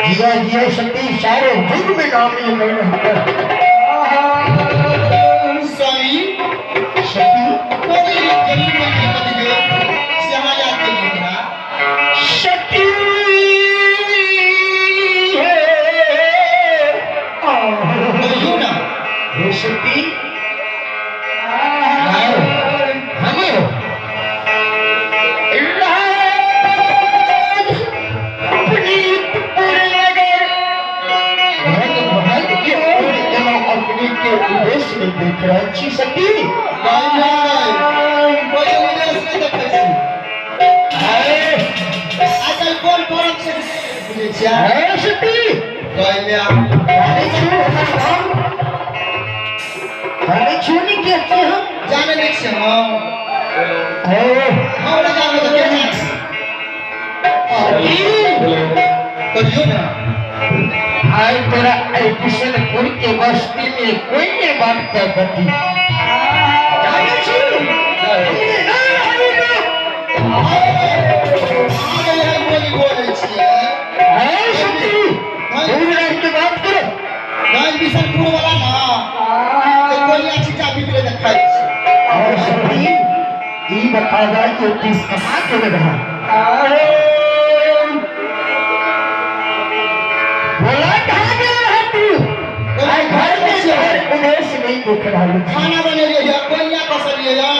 ये सती सारे युग में नामी स्वामी सती सती है सती उद्देश्य नहीं देख रहा अच्छी सती आजकल कौन परम से सती छूनी क्या हम जाने नहीं से हम जाने तो क्या करियो ना आज तेरा किशनपुर के बस्ती में कोई नहीं बांटता बती बात करो किशनपुर वाला ना कोई अच्छी चाबी ले रखा है बताओ कि किस कमा के रहा बोला कहाँ गया है तू घर में उन्हें नहीं देख रहा खाना बने कोई पसंद